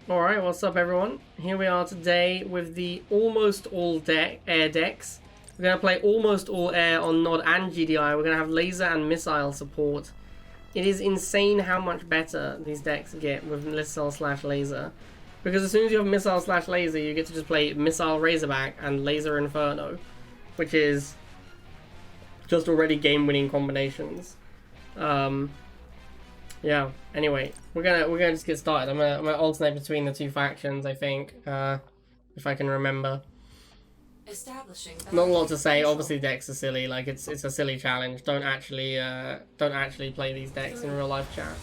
Alright, what's up everyone? Here we are today with the almost all air decks. We're going to play almost all air on Nod and GDI. We're going to have laser and missile support. It is insane how much better these decks get with missile/laser. Because as soon as you have missile/laser, you get to just play missile Razorback and laser Inferno, which is just already game-winning combinations. Yeah. Anyway, we're gonna just get started. I'm gonna alternate between the two factions. I think, if I can remember. Not a lot to say. Obviously, decks are silly. Like it's a silly challenge. Don't actually play these decks in real life chat.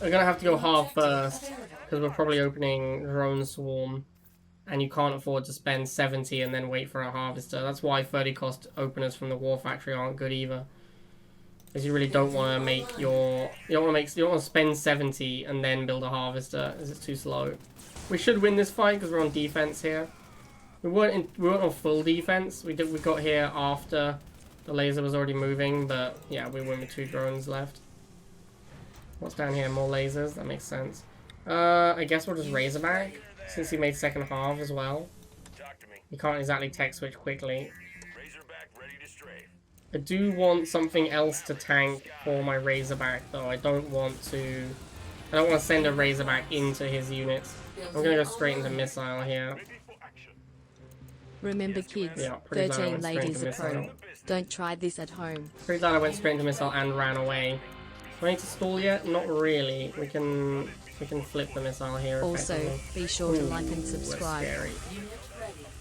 We're gonna have to go half first because we're probably opening Drone Swarm, and you can't afford to spend 70 and then wait for a harvester. That's why 30 cost openers from the War Factory aren't good either. Because you really don't want to make your... You don't want to spend 70 and then build a harvester, as it's too slow. We should win this fight because we're on defense here. We weren't on full defense. We got here after the laser was already moving, but yeah, we win with 2 drones left. What's down here? More lasers? That makes sense. I guess we'll just Razorback, since he made second half as well. You can't exactly tech switch quickly. I do want something else to tank for my Razorback, though. I don't want to send a Razorback into his units. I'm gonna go straight into missile here. Remember kids, Yeah, 13 ladies a pro. Don't try this at home. Pretty glad I went straight into missile and ran away. Do I need to stall yet? Not really. We can flip the missile here. Also, be sure to like and subscribe. That's scary.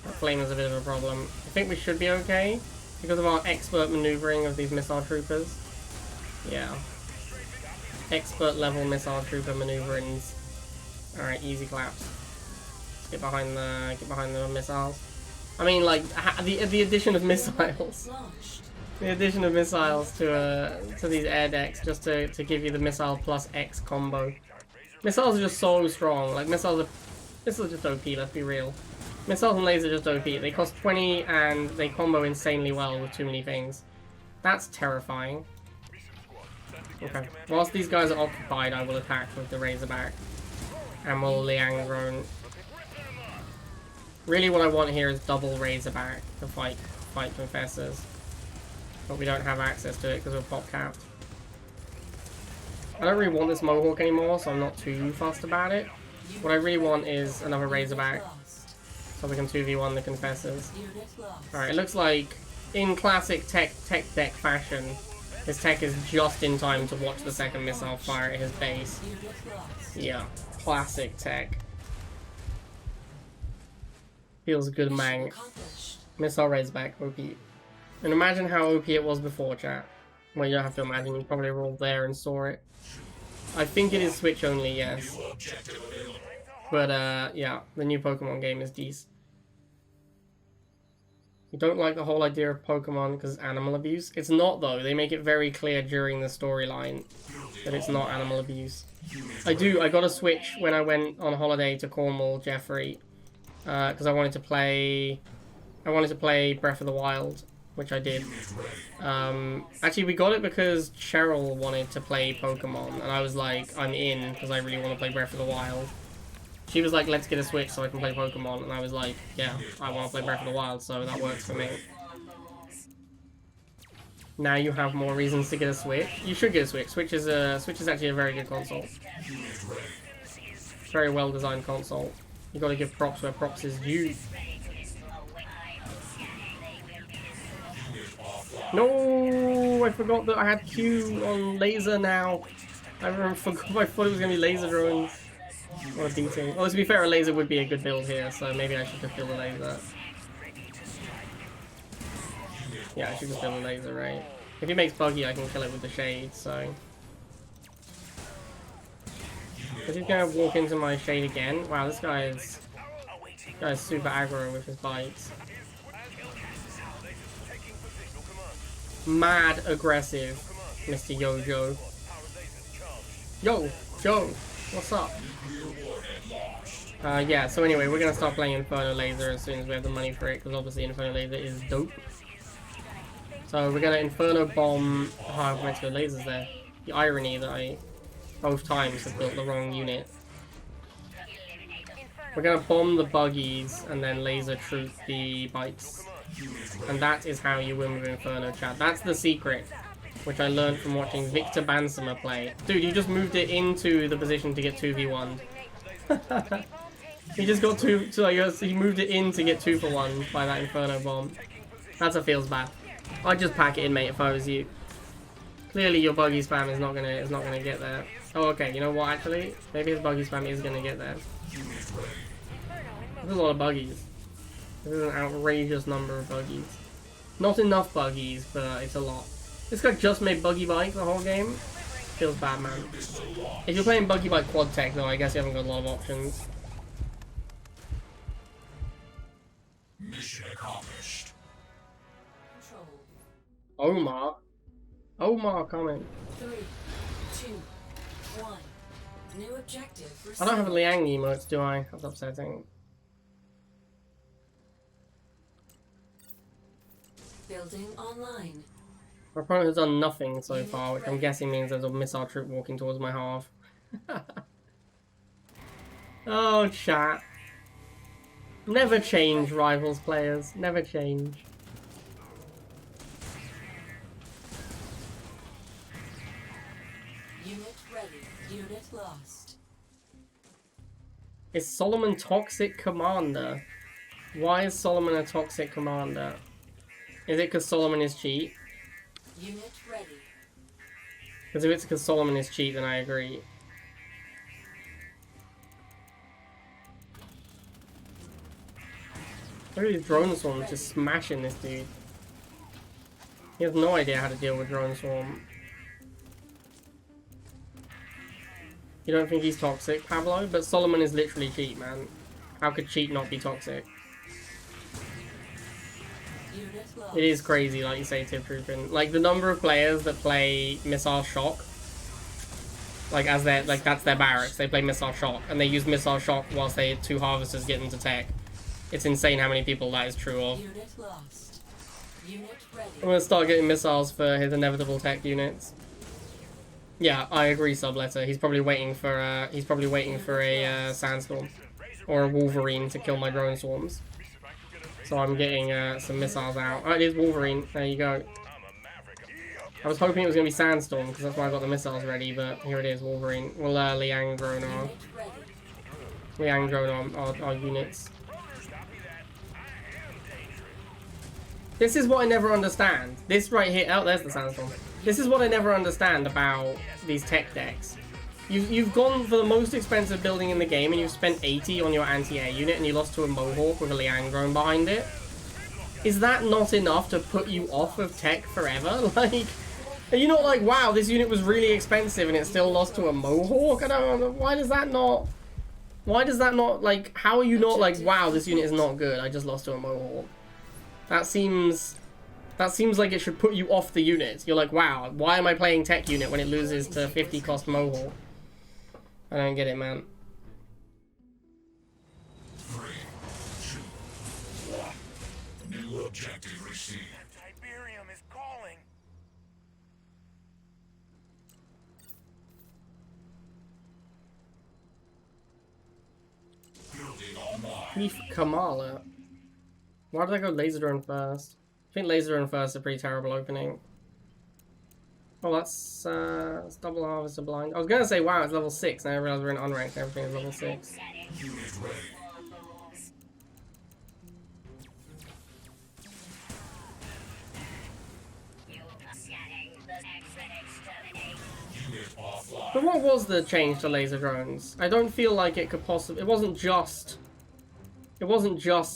That flame is a bit of a problem. I think we should be okay because of our expert maneuvering of these missile troopers. Yeah. Expert level missile trooper maneuverings. Alright, easy claps. Let's get behind the missiles. I mean, like the addition of missiles. The addition of missiles to these air decks just to give you the missile plus X combo. Missiles are just so strong. Like missiles are just OP. Let's be real. Missiles and lasers are just OP. They cost 20 and they combo insanely well with too many things. That's terrifying. Okay. Whilst these guys are occupied, I will attack with the Razorback and we'll Liang drone. Really, what I want here is double Razorback to fight Confessors. But we don't have access to it because we're pop capped. I don't really want this Mohawk anymore, so I'm not too fussed about it. What I really want is another Razorback, so we can 2v1 the Confessors. Alright, it looks like, in classic tech deck fashion, his tech is just in time to watch the second missile fire at his base. Yeah, classic tech. Feels good, man. Missile Razorback, OP. And imagine how OP it was before, chat. Well, you don't have to imagine, you probably rolled there and saw it. I think it is Switch only, yes. But, yeah, the new Pokemon game is decent. You don't like the whole idea of Pokemon because it's animal abuse? It's not, though. They make it very clear during the storyline that it's not animal abuse. I got a Switch when I went on holiday to Cornwall, Jeffrey. Because I wanted to play Breath of the Wild, which I did. Actually, we got it because Cheryl wanted to play Pokemon, and I was like, I'm in, because I really want to play Breath of the Wild. She was like, let's get a Switch so I can play Pokemon, and I was like, yeah, I want to play Breath of the Wild, so that works for me. Now you have more reasons to get a Switch. You should get a Switch. Switch is actually a very good console. Very well designed console. You gotta give props where props is due. No, I forgot that I had Q on laser now. I thought it was gonna be laser drones. What a beating. Well, to be fair, a laser would be a good build here, so maybe I should just build a laser. Yeah, I should just build a laser, right? If he makes buggy, I can kill it with the shade, so... Is he gonna walk into my shade again? Wow, this guy is super aggro with his bites. Mad aggressive, Mr. Yojo. Yo, Joe, what's up? Yeah, so anyway, we're gonna start playing Inferno Laser as soon as we have the money for it, because obviously Inferno Laser is dope. So we're gonna Inferno Bomb... Oh, I meant to go lasers there. The irony that I both times have built the wrong unit. We're gonna bomb the buggies and then laser troop the bikes. And that is how you win with Inferno, chat. That's the secret, which I learned from watching Victor Bansamer play. Dude, you just moved it into the position to get 2v1. He just got he moved it in to get 2 for 1 by that Inferno bomb. That's what feels bad. I'd just pack it in, mate, if I was you. Clearly your buggy spam is not gonna get there. Oh, okay, you know what, actually? Maybe his buggy spam is gonna get there. There's a lot of buggies. There's an outrageous number of buggies. Not enough buggies, but it's a lot. This guy just made buggy bike the whole game. Feels bad, man. If you're playing buggy bike quad tech, though, I guess you haven't got a lot of options. Mission accomplished. Omar. Omar coming. 3, 2, 1. New objective. I don't have a Liang emotes, do I? That's upsetting. Building online. My opponent has done nothing so far, which I'm guessing means there's a missile troop walking towards my half. Oh, chat. Never change, rivals players. Never change. Unit ready. Unit lost. Is Solomon toxic commander? Why is Solomon a toxic commander? Is it because Solomon is cheat? Unit ready. Because if it's because Solomon is cheat, then I agree. Look at these drone swarms just smashing this dude. He has no idea how to deal with drone swarm. You don't think he's toxic, Pablo? But Solomon is literally cheat, man. How could cheat not be toxic? It is crazy, like you say, Tip Troopin. Like, the number of players that play Missile Shock, like, as their, like, that's their barracks. They play Missile Shock, and they use Missile Shock whilst they 2 Harvesters get into tech. It's insane how many people that is true of. Unit lost. Unit ready. I'm gonna start getting missiles for his inevitable tech units. Yeah, I agree, Subletter. He's probably waiting for a Sandstorm or a Wolverine to kill my drone swarms. So I'm getting some missiles out. Oh, it is Wolverine. There you go. I was hoping it was going to be Sandstorm, because that's why I got the missiles ready, but here it is, Wolverine. We'll Liang drone our units. This is what I never understand. This right here... Oh, there's the Sandstorm. This is what I never understand about these tech decks. You've gone for the most expensive building in the game and you've spent 80 on your anti-air unit and you lost to a Mohawk with a Liang drone behind it. Is that not enough to put you off of tech forever? Like, are you not like, wow, this unit was really expensive and it still lost to a Mohawk? I don't know. Why does that not, like, how are you not like, wow, this unit is not good, I just lost to a Mohawk? That seems like it should put you off the unit. You're like, wow, why am I playing tech unit when it loses to 50 cost Mohawk? I don't get it, man. 3, 2, 1. New objective received. Tiberium is calling. Building online. Chief Kamala. Why did I go laser drone first? I think laser drone first is a pretty terrible opening. Oh, that's double harvester blind. I was gonna say, wow, it's level 6. Now I realize we're in unranked. Everything is level 6. Unit ready. Unit offline. But what was the change to laser drones? I don't feel like it could possibly... It wasn't just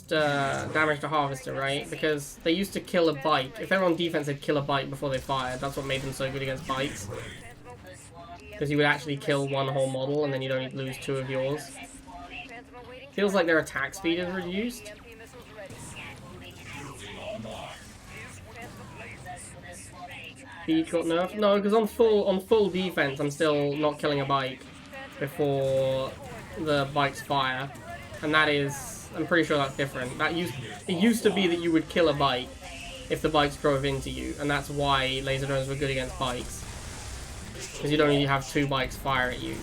damage to harvester, right? Because they used to kill a bike. If they were on defense, they'd kill a bike before they fired. That's what made them so good against bikes. Because you would actually kill one whole model and then you'd only lose 2 of yours. Feels like their attack speed is reduced. Speed got nerfed? No, because on full defense, I'm still not killing a bike before the bikes fire. And that is... I'm pretty sure that's different. It used to be that you would kill a bike if the bikes drove into you, and that's why laser drones were good against bikes. Because you'd only have 2 bikes fire at you.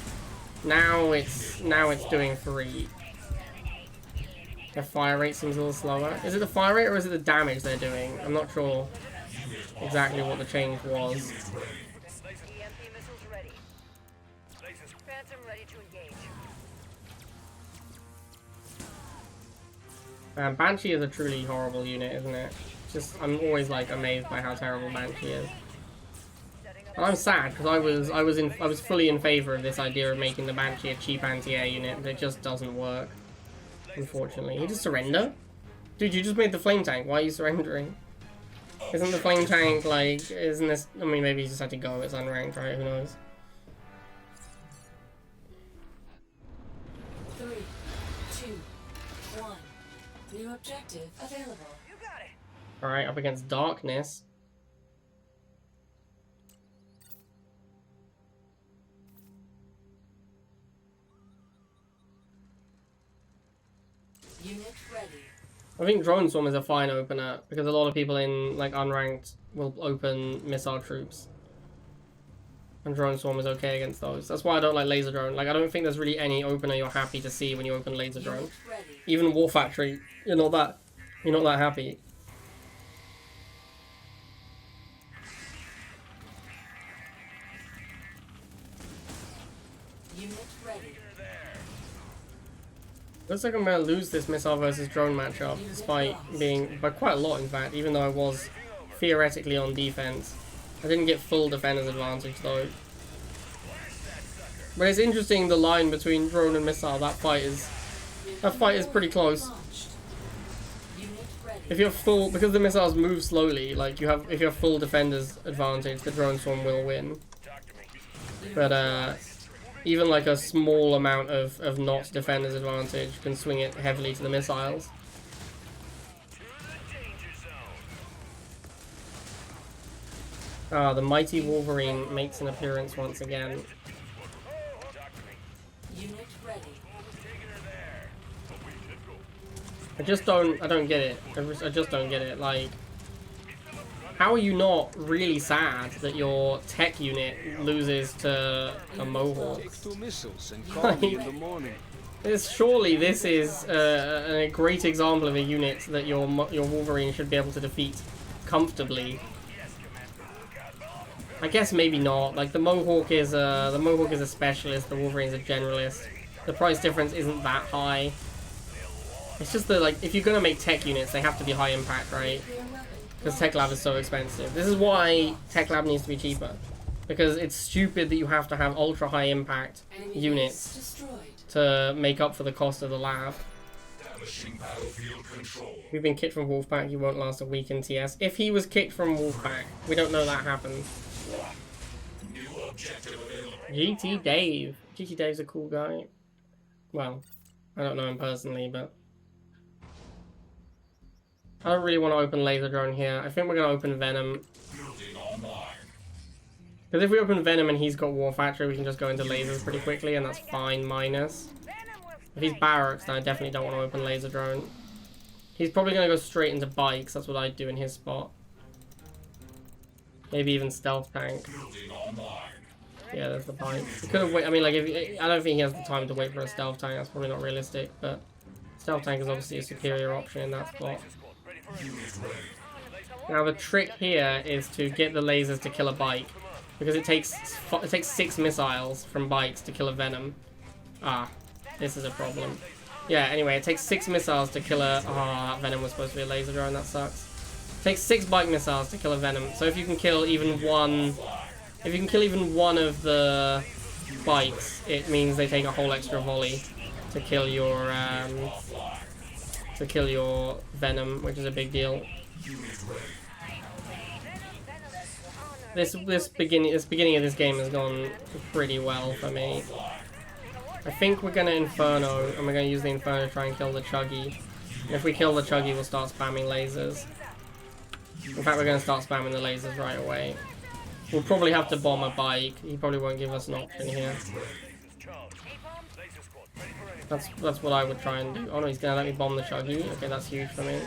Now it's doing 3. Their fire rate seems a little slower. Is it the fire rate or is it the damage they're doing? I'm not sure exactly what the change was. EMP missiles ready. Phantom ready to engage. Banshee is a truly horrible unit, isn't it? Just, I'm always like amazed by how terrible Banshee is. And I'm sad because I was fully in favor of this idea of making the Banshee a cheap anti-air unit, but it just doesn't work. Unfortunately, you just surrender, dude. You just made the flame tank. Why are you surrendering? Isn't the flame tank like? Isn't this? I mean, maybe he just had to go. It's unranked, right? Who knows? 3, 2, 1. New objective available. You got it. All right, up against darkness. Unit ready. I think Drone Swarm is a fine opener because a lot of people in like unranked will open missile troops. And Drone Swarm is okay against those. That's why I don't like Laser Drone. Like I don't think there's really any opener you're happy to see when you open Laser Drone. Unit ready. Even War Factory, you're not that happy. Unit ready. Looks like I'm going to lose this missile versus drone matchup, despite being, by quite a lot in fact, even though I was theoretically on defense. I didn't get full defender's advantage though. But it's interesting the line between drone and missile, that fight is pretty close. Launched. Unit ready. If you're full, because the missiles move slowly, like if you're full defender's advantage, the drone swarm will win. But even like a small amount of not defender's advantage can swing it heavily to the missiles. Ah, the mighty Wolverine makes an appearance once again. Unit ready. I don't get it. I just don't get it. Like, how are you not really sad that your tech unit loses to a Mohawk? Take 2 missiles and call me in the morning. Surely this is a great example of a unit that your Wolverine should be able to defeat comfortably. I guess maybe not. Like the Mohawk is a specialist. The Wolverine's a generalist. The price difference isn't that high. It's just that like if you're gonna make tech units, they have to be high impact, right? Because Tech Lab is so expensive. This is why Tech Lab needs to be cheaper. Because it's stupid that you have to have ultra high impact Enemy units base destroyed. to make up for the cost of the lab. Establishing battlefield control. If you've been kicked from Wolfpack, you won't last a week in TS. If he was kicked from Wolfpack, we don't know that happened. New objective available. GT Dave. GT Dave's a cool guy. Well, I don't know him personally, but I don't really want to open Laser Drone here. I think we're going to open Venom. Building online. Because if we open Venom and he's got War Factory, we can just go into lasers pretty quickly, and that's fine, minus. If he's Barracks, then I definitely don't want to open Laser Drone. He's probably going to go straight into Bikes. That's what I'd do in his spot. Maybe even Stealth Tank. Building online. Yeah, there's the Bike. He could have waited. I mean, like, I don't think he has the time to wait for a Stealth Tank. That's probably not realistic, but Stealth Tank is obviously a superior option in that spot. Unit ready. Now the trick here is to get the lasers to kill a Bike, because it takes 6 missiles from Bikes to kill a Venom. Ah, this is a problem. Yeah, anyway, it takes 6 missiles to kill a... Ah, that Venom was supposed to be a laser drone, that sucks. It takes 6 Bike missiles to kill a Venom, so if you can kill even one... If you can kill even one of the Bikes, it means they take a whole extra volley to kill your Venom, which is a big deal. This beginning of this game has gone pretty well for me. I think we're gonna Inferno, and we're gonna use the Inferno to try and kill the Chuggy. If we kill the Chuggy, we'll start spamming lasers. In fact, we're gonna start spamming the lasers right away. We'll probably have to bomb a Bike. He probably won't give us an option here. That's what I would try and do. Oh no, he's gonna let me bomb the Chuggy. Okay, that's huge for me.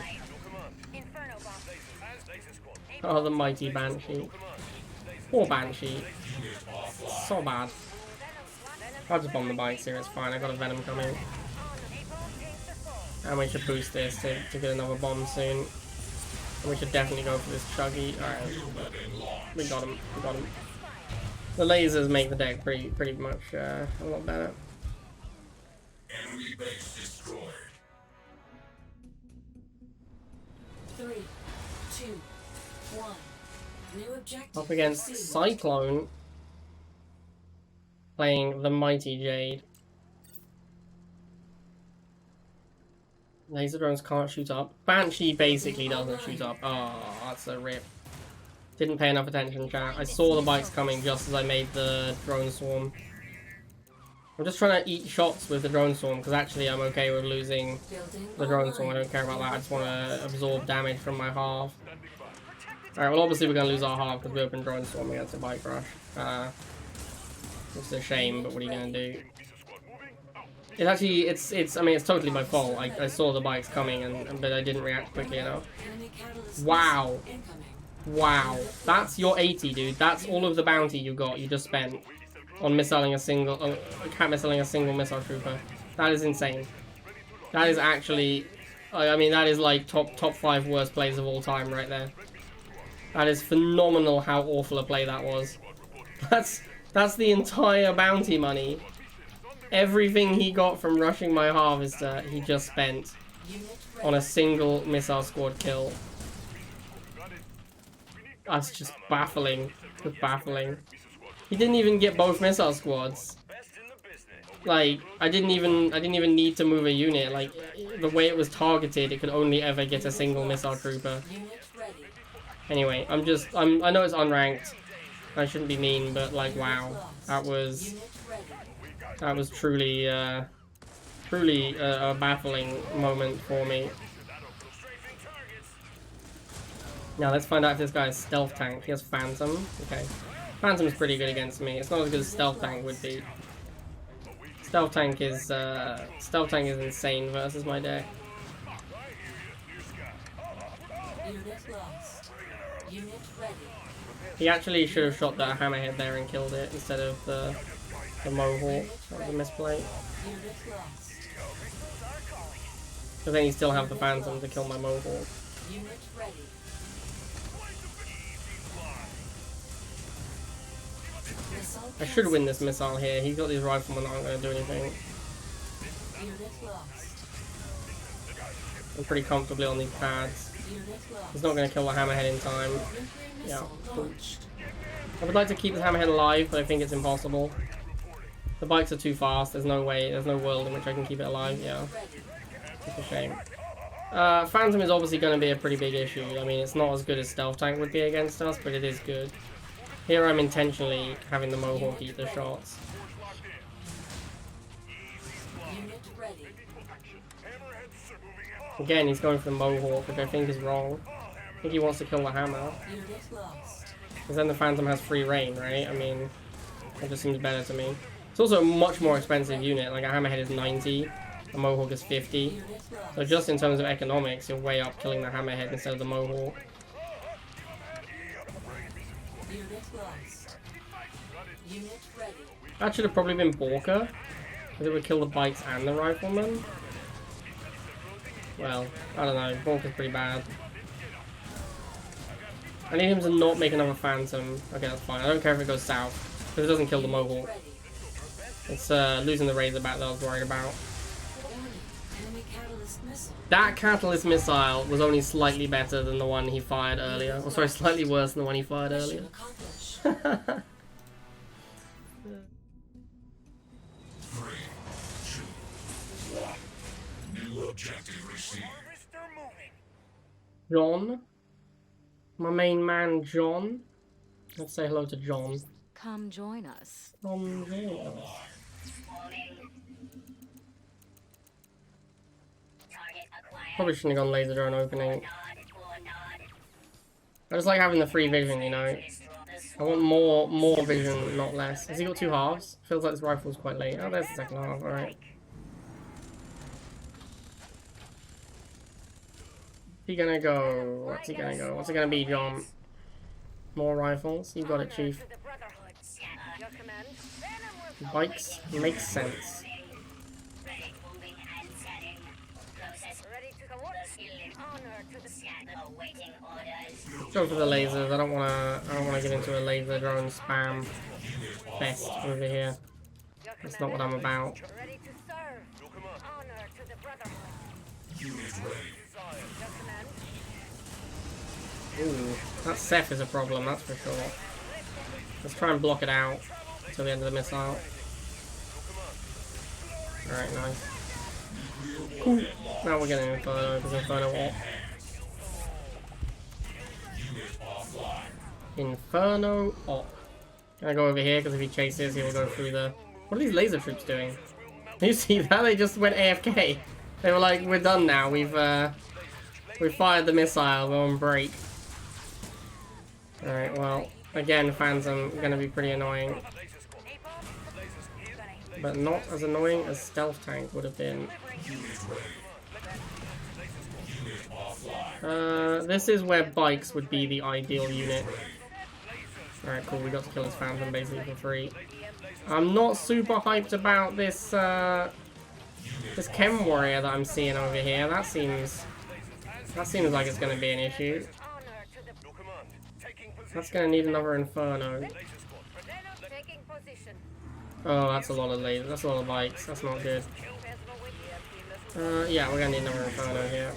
Oh, the mighty Banshee. Poor Banshee. So bad. I'll just bomb the Bikes here, it's fine. I got a Venom coming. And we should boost this to get another bomb soon. And we should definitely go for this chuggy. Alright. We got him. We got him. The lasers make the deck pretty much a lot better. Enemy base destroyed. 3, 2, 1. New objective. Up against received. Cyclone. Playing the Mighty Jade. Laser drones can't shoot up. Banshee basically doesn't shoot up. Oh, that's a rip. Didn't pay enough attention, chat. I saw the bikes coming just as I made the drone swarm. I'm just trying to eat shots with the drone swarm because actually I'm okay with losing Building the drone online. swarm. I don't care about that. I just want to absorb damage from my half. Alright, well obviously we're going to lose our half because we opened drone swarm against a bike rush. It's a shame, but what are you going to do? It's actually, I mean, it's totally my fault. I saw the bikes coming, but I didn't react quickly enough. Enemy catalyst Wow. missile incoming. Wow. That's your 80, dude. That's all of the bounty you just spent on missiling a single, missiling a single missile trooper. That is insane. That is actually, I mean, that is like top 5 worst plays of all time right there. That is phenomenal how awful a play that was. That's the entire bounty money. Everything he got from rushing my harvester, he just spent on a single missile squad kill. That's just baffling. Just baffling. He didn't even get both missile squads. Like, I didn't even need to move a unit. Like, the way it was targeted, it could only ever get a single missile trooper. Unit ready. Anyway, I know it's unranked. I shouldn't be mean, but like, wow. That was truly a baffling moment for me. Now let's find out if this guy is stealth tank. He has Phantom. Okay, Phantom is pretty good against me. It's not as good as stealth tank would be. Stealth tank is insane versus my deck. Unit lost. Unit ready. He actually should have shot that hammerhead there and killed it instead of the mohawk. That was a misplay. Unit lost. But then you still have the Phantom to kill my mohawk. Unit ready. Missile I should win this missile here. He's got these riflemen that aren't going to do anything. Unit lost. I'm pretty comfortably on these pads. Unit lost. He's not going to kill the hammerhead in time. Nuclear Yeah. missile launched. I would like to keep the hammerhead alive, but I think it's impossible. The bikes are too fast. There's no way. There's no world in which I can keep it alive. Yeah. It's a shame. Phantom is obviously going to be a pretty big issue. I mean, it's not as good as Stealth Tank would be against us, but it is good. Here I'm intentionally having the Mohawk eat the shots. Unit ready. Again, he's going for the Mohawk, which I think is wrong. I think he wants to kill the hammer. Unit lost. Because then the Phantom has free reign, right? I mean, it just seems better to me. It's also a much more expensive unit. Like, a hammerhead is 90, a Mohawk is 50. Unit lost. So just in terms of economics, you're way up killing the hammerhead instead of the Mohawk. Unit lost. Unit ready. That should have probably been Borka, because it would kill the bikes and the rifleman. Well, I don't know. Borka's pretty bad. I need him to not make another Phantom. Okay, that's fine. I don't care if it goes south, because it doesn't kill the Mohawk. Ready. It's losing the Razorback that I was worried about. Warning. Enemy catalyst missile. That Catalyst missile was only slightly better than the one he fired earlier. Or sorry, slightly worse than the one he fired earlier. Mission accomplished. 3, 2, 1. New objective received. John? My main man, John? Let's say hello to John. Come join us. John, yeah. Probably shouldn't have gone laser drone opening. I just like having the free vision, you know. I want more vision, not less. Has he got 2 halves? Feels like this rifle's quite late. Oh, there's the second half, alright. He gonna go? What's he gonna go? What's it gonna be, John? More rifles? You got it, Chief. Bikes makes sense. go for the lasers. I don't wanna get into a laser drone spam fest over here. That's not what I'm about. Ready to serve. Honor to the Brotherhood. Unit ready. Your command. Ooh, that Seth is a problem, that's for sure. Let's try and block it out until the end of the missile. Alright, nice. Cool. Now we're getting Inferno, because Inferno op. Inferno op. Can I go over here? Because if he chases, he will go through the... What are these laser troops doing? You see that? They just went AFK. They were like, we're done now. We've fired the missile. We're on break. Alright, well, again, Phantom gonna be pretty annoying. But not as annoying as Stealth Tank would have been. This is where bikes would be the ideal unit. Alright, cool, we got to kill his Phantom basically for free. I'm not super hyped about this, this Chem Warrior that I'm seeing over here. That seems like it's gonna be an issue. That's gonna need another Inferno. Taking position. Oh, that's a lot of lasers. That's a lot of bikes. That's not good. Yeah, we're gonna need another Inferno here.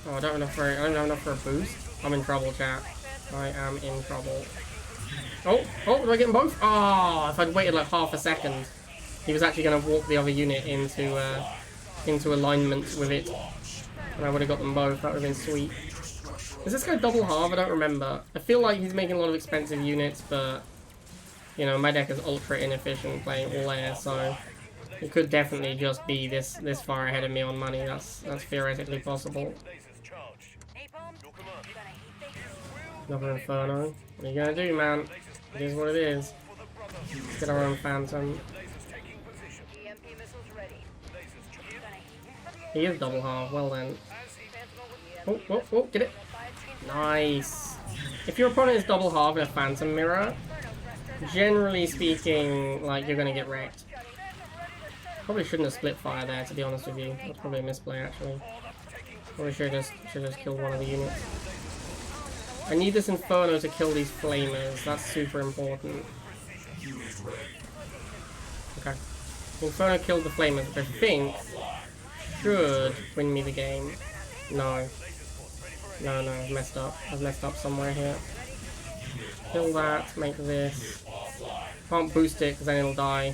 Oh, I don't have enough for a boost. I'm in trouble, chat. I am in trouble. Oh, do I get them both? Oh, if I'd waited like half a second, he was actually gonna walk the other unit into alignment with it, and I would have got them both. That would have been sweet. Is this guy double half? I don't remember. I feel like he's making a lot of expensive units, but you know, my deck is ultra inefficient playing all air, so it could definitely just be this far ahead of me on money. That's theoretically possible. Another Inferno. What are you gonna do, man? It is what it is. Let's get our own Phantom. EMP missiles ready. He is double half. Well then. Oh, get it. Nice. If your opponent is double half in a Phantom Mirror, generally speaking, like, you're gonna get wrecked. Probably shouldn't have split fire there, to be honest with you. That's probably a misplay, actually. Probably should have just killed one of the units. I need this Inferno to kill these Flamers. That's super important. Okay. Inferno killed the Flamers, which I think should win me the game. No. No, I've messed up. I've messed up somewhere here. Kill that, make this. Can't boost it because then it'll die.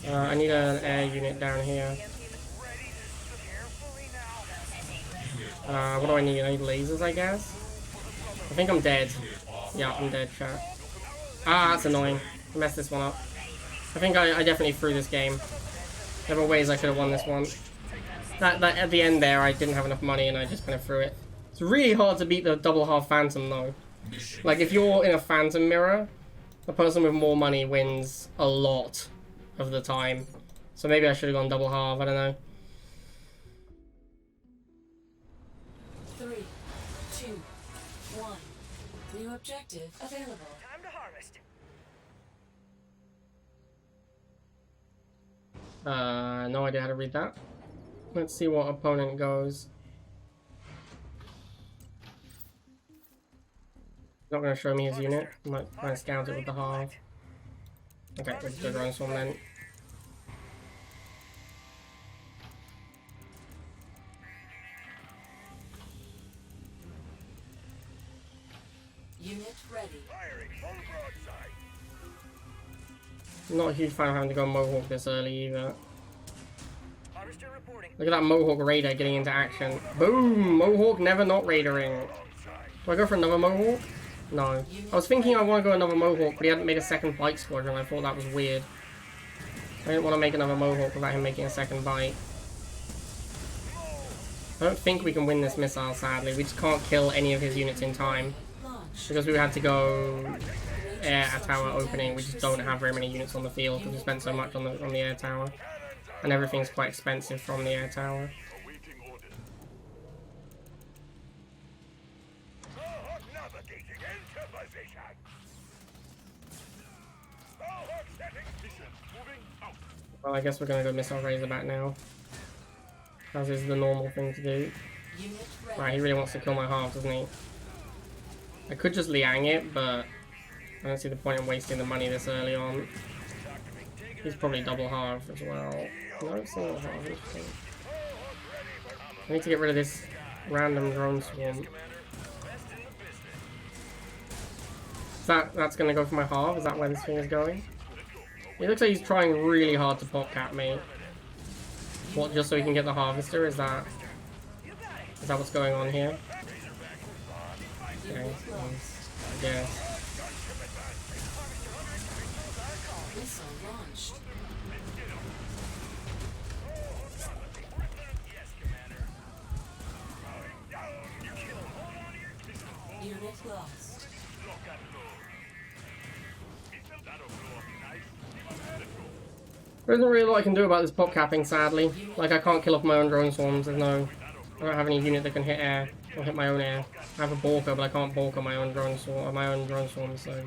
I need an air unit down here. What do I need? I need lasers, I guess? I think I'm dead. Yeah, I'm dead, chat. Ah, that's annoying. I messed this one up. I think I definitely threw this game. There were ways I could have won this one. That at the end there, I didn't have enough money and I just kind of threw it. It's really hard to beat the double half Phantom though. Like, if you're in a Phantom Mirror, the person with more money wins a lot of the time. So maybe I should have gone double half, I don't know. 3, 2, 1. New objective available. Time to harvest. No idea how to read that. Let's see what opponent goes. Not going to show me his unit. Might try and scout it with the half. Okay, let's do drone swarm then. Unit ready. I'm not a huge fan of having to go Mohawk this early either. Harvester reporting. Look at that Mohawk Raider getting into action. Boom! Mohawk never not raidering. Do I go for another Mohawk? No. I was thinking I want to go another Mohawk, but he hadn't made a second bike squadron. I thought that was weird. I didn't want to make another Mohawk without him making a second bite. I don't think we can win this missile, sadly. We just can't kill any of his units in time. Because we had to go air tower opening, we just don't have very many units on the field because we spent so much on the air tower. And everything's quite expensive from the air tower. Well, I guess we're gonna go missile Razorback now. As is the normal thing to do. Unit ready. Right, he really wants to kill my half, doesn't he? I could just Liang it, but I don't see the point in wasting the money this early on. He's probably double half as well. No, single half. Interesting. I need to get rid of this random drone swarm. That's gonna go for my half? Is that where this thing is going? It looks like he's trying really hard to pop cap me. What, just so he can get the harvester? Is that what's going on here? Okay, I guess. Missile launched. Unit lost. There isn't really a lot I can do about this pop capping, sadly. Like, I can't kill off my own drone swarms. I don't have any unit that can hit air or hit my own air. I have a balker, but I can't balker my own drone swarms, so.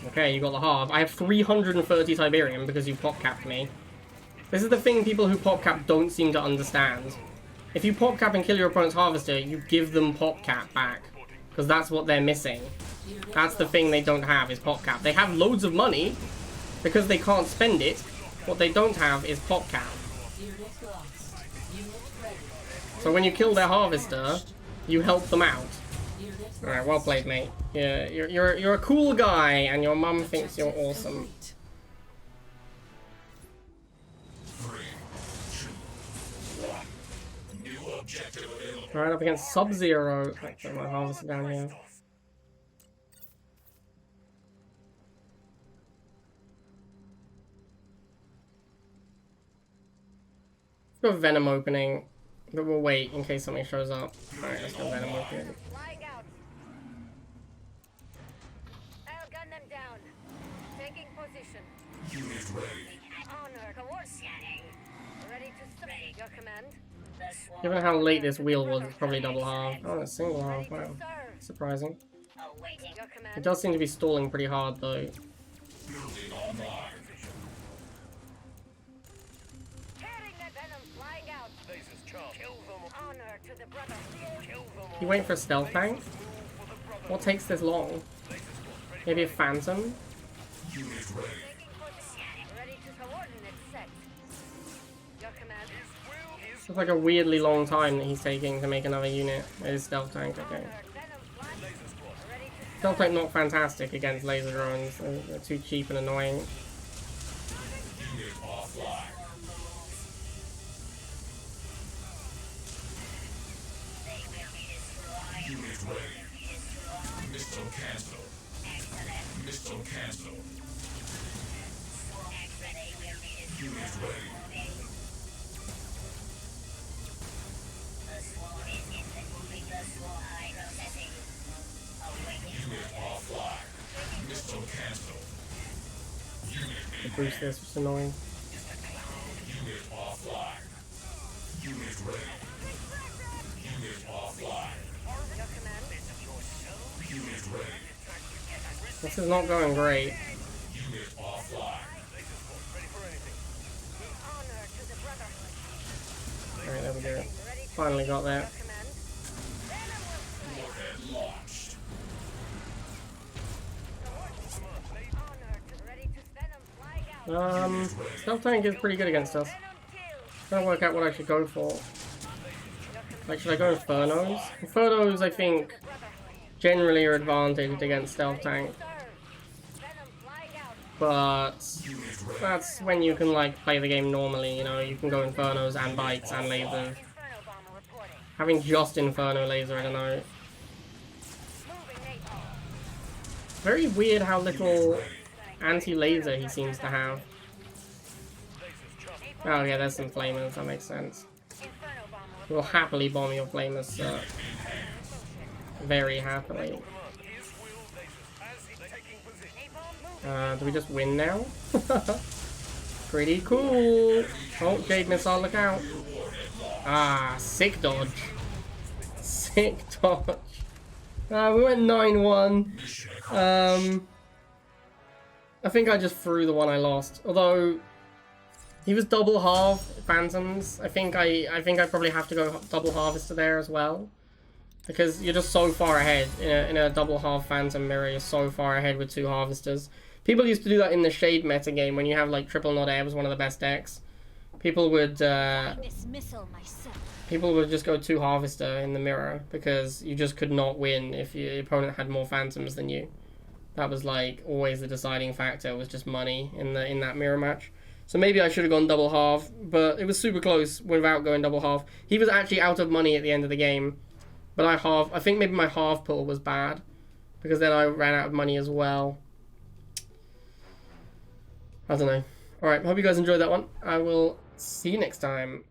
Okay, you got the half. I have 330 Tiberium because you pop capped me. This is the thing people who pop cap don't seem to understand. If you pop cap and kill your opponent's harvester, you give them pop cap back. Because that's what they're missing. That's the thing they don't have, is pop cap. They have loads of money because they can't spend it. What they don't have is pop cap. So when you kill their harvester, you help them out. Alright, well played, mate. Yeah, you're a cool guy, and your mum thinks you're awesome. 3, 2, 1. New objective available. Alright, up against Sub-Zero. Let's put my harvester down here. Let's go Venom opening, but we'll wait in case something shows up. Alright, let's go Venom opening. Flying out. I'll gun them down. Taking position. Unit ready. Honor coordinating. Ready to strike. Your command. Given how late this wheel was, it's probably double half. Oh, a single half, wow. Serve. Surprising. Awaiting your command. It does seem to be stalling pretty hard, though. Building online. Tearing that venom flying out. Kill them. Honor to the brother. Kill them. You waiting for a stealth tank? What takes this long? Maybe a phantom? Unit ready. Taking position. Ready to coordinate set. Your command. It's like a weirdly long time that he's taking to make another unit. It is stealth tank, okay. Honor venom flying. Ready to Stealth tank not fantastic against laser drones. They're too cheap and annoying. Unit offline. Unit ready. Missile cancel. Missile cancel. Unit ready. Unit offline. Missile cancel. The boost this was annoying. Unit offline. Unit ready. Unit offline. your command. Unit ready. This is not going great. Unit offline. Honor to the brotherhood. Alright, there we go. Ready to Finally got there. command. Warhead launched. Honor to ready to venom flying out. Stealth tank is pretty good against us. Venom kill. Trying to work out what I should go for. Like, should I go Infernos? Infernos, I think, generally are advantaged against stealth tank. Serve. Venom flying out. But that's when you can, like, play the game normally, you know? You can go Infernos and Bites and Lasers. Inferno bomber reporting. Having just Inferno Laser, I don't know. Moving napalm. Very weird how little anti-laser he seems to have. Oh yeah, there's some flamers, that makes sense. Inferno bomber We'll happily bomb your flamers, sir. Very happily. Do we just win now? Pretty cool. Oh, Jade Missile, look out. Ah, sick dodge. Sick dodge. We went 9-1. I think I just threw the one I lost. Although, He was double half Phantoms. I think I probably have to go double Harvester there as well. Because you're just so far ahead. In a double half Phantom mirror, you're so far ahead with 2 Harvesters. People used to do that in the Shade meta game when you have like triple Nod Air was one of the best decks. People would just go 2 Harvester in the mirror because you just could not win if your opponent had more Phantoms than you. That was like always the deciding factor, was just money in that mirror match. So maybe I should have gone double half, but it was super close without going double half. He was actually out of money at the end of the game, but I think maybe my half pull was bad because then I ran out of money as well. I don't know. Alright, hope you guys enjoyed that one. I will see you next time.